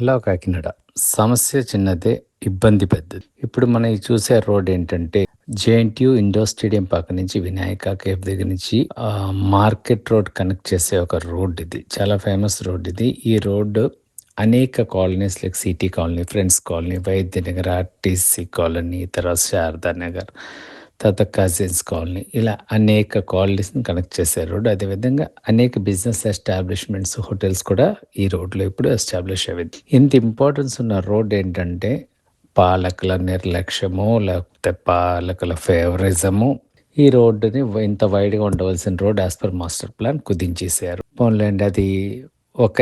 Hello Kakinada. సమస్య చిన్నదే, ఇబ్బంది పెద్దది. ఇప్పుడు మనం ఈ చూసే రోడ్ ఏంటంటే, జేఎన్‌టీయూ ఇండోర్ స్టేడియం పక్క నుంచి వినాయక కేఫ్ దగ్గర నుంచి మార్కెట్ రోడ్ కనెక్ట్ చేసే ఒక రోడ్ ఇది. చాలా ఫేమస్ రోడ్ ఇది. ఈ రోడ్డు అనేక colonies like city colony, friends colony, Vaidyanagar, RTC colony, తర్వాత శారదా నగర్, తర్వాత కజిన్స్ కాలనీ ఇలా అనేక కాలనీస్‌ని కనెక్ట్ చేసే రోడ్. అదేవిధంగా అనేక బిజినెస్ ఎస్టాబ్లిష్మెంట్స్, హోటల్స్ కూడా ఈ రోడ్‌లో ఇప్పుడు ఎస్టాబ్లిష్ అయ్యింది. ఇంత ఇంపార్టెన్స్ ఉన్న రోడ్ ఏంటంటే, పాలకుల నిర్లక్ష్యమో, లేకపోతే పాలకుల ఫేవరిజము ఈ రోడ్డుని ఇంత వైడ్‌గా ఉండవలసిన road as per master plan కుదించేశారు. పోన్లేండి అది ఒక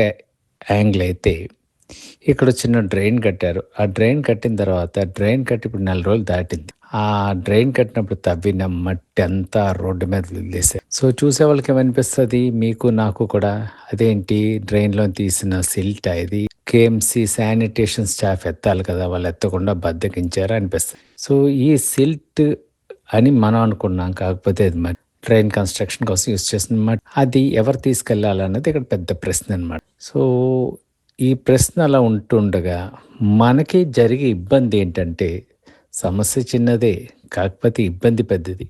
యాంగిల్ అయితే, ఇక్కడ చిన్న డ్రైన్ కట్టారు. ఆ డ్రైన్ కట్టిన తర్వాత డ్రైన్ కట్టి ఇప్పుడు 4 రోజులు దాటింది. ఆ డ్రైన్ కట్టినప్పుడు తవ్విన మట్టి అంతా రోడ్డు మీద వదిలేసారు. సో, చూసేవాళ్ళకి ఏమనిపిస్తది? మీకు నాకు కూడా అదేంటి డ్రైన్‌లో తీసిన సిల్టా ఇది? కేఎంసీ శానిటేషన్ స్టాఫ్ ఎత్తాలి కదా! వాళ్ళు ఎత్తకుండా బద్ధకించారా అనిపిస్తది. సో, ఈ సిల్ట్ అని మనం అనుకున్నాం. కాకపోతే అది ట్రైన్ కన్‌స్ట్రక్షన్ కోసం యూజ్ చేసిన మట్టి. అది ఎవరు తీసుకెళ్ళాలన్నది ఇక్కడ పెద్ద ప్రశ్న అనమాట. సో, ఈ ప్రశ్న అలా ఉంటుండగా మనకి జరిగే ఇబ్బంది ఏంటంటే, సమస్య చిన్నదే కాకపోతే ఇబ్బంది పెద్దది.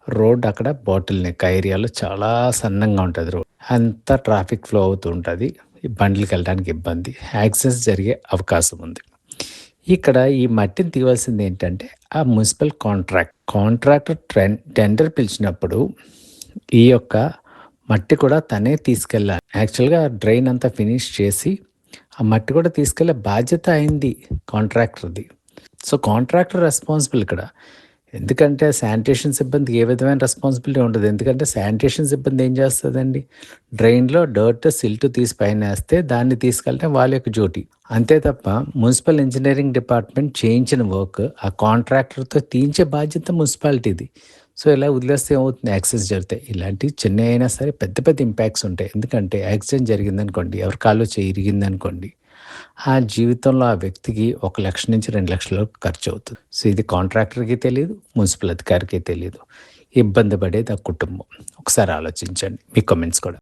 రోడ్ అక్కడ బాటిల్ నెక్ ఏరియాలో చాలా సన్నంగా ఉంటది రోడ్. అంతా ట్రాఫిక్ ఫ్లో అవుతూ ఉంటది. ఈ బండ్లకెళ్ళడానికి ఇబ్బంది. యాక్సిడెంట్స్ జరిగే అవకాశం ఉంది. ఇక్కడ ఈ మట్టిని తీయవలసింది ఏంటంటే, ఆ మున్సిపల్ కాంట్రాక్టర్ టెండర్ పిలిచినప్పుడు ఈ యొక్క మట్టి కూడా తనే తీసుకెళ్ళాలి. యాక్చువల్‌గా డ్రైన్ అంతా ఫినిష్ చేసి, ఆ మట్టి కూడా తీసుకెళ్ళే బాధ్యత అయింది కాంట్రాక్టర్‌ది. సో, కాంట్రాక్టర్ రెస్పాన్సిబుల్ ఇక్కడ. ఎందుకంటే శానిటేషన్ సిబ్బందికి ఏ విధమైన రెస్పాన్సిబిలిటీ ఉండదు. ఎందుకంటే శానిటేషన్ సిబ్బంది ఏం చేస్తదండి? డ్రైన్‌లో డర్ట్, సిల్ట్ తీసి పైనేస్తే దాన్ని తీసుకెళ్ళటం వాళ్ళ యొక్క డ్యూటీ. అంతే తప్ప మున్సిపల్ ఇంజినీరింగ్ డిపార్ట్మెంట్ చేయించిన వర్క్ ఆ కాంట్రాక్టర్‌తో తీయించే బాధ్యత మున్సిపాలిటీది. సో, ఇలా వదిలేస్తే ఏమవుతుంది? యాక్సిడెంట్స్ జరుగుతాయి. ఇలాంటివి చిన్నయి అయినా సరే పెద్ద పెద్ద ఇంపాక్ట్స్ ఉంటాయి. ఎందుకంటే యాక్సిడెంట్ జరిగిందనుకోండి, ఎవరి కాలో చెయ్యి ఇరిగిందనుకోండి, ఆ జీవితంలో ఆ వ్యక్తికి 1,00,000-2,00,000 వరకు ఖర్చవుతుంది. సో, ఇది కాంట్రాక్టర్‌కి తెలీదు, మున్సిపల్ అధికారికి తెలీదు. ఇబ్బంది పడేది ఆ కుటుంబం. ఒకసారి ఆలోచించండి. మీ కామెంట్స్ కూడా.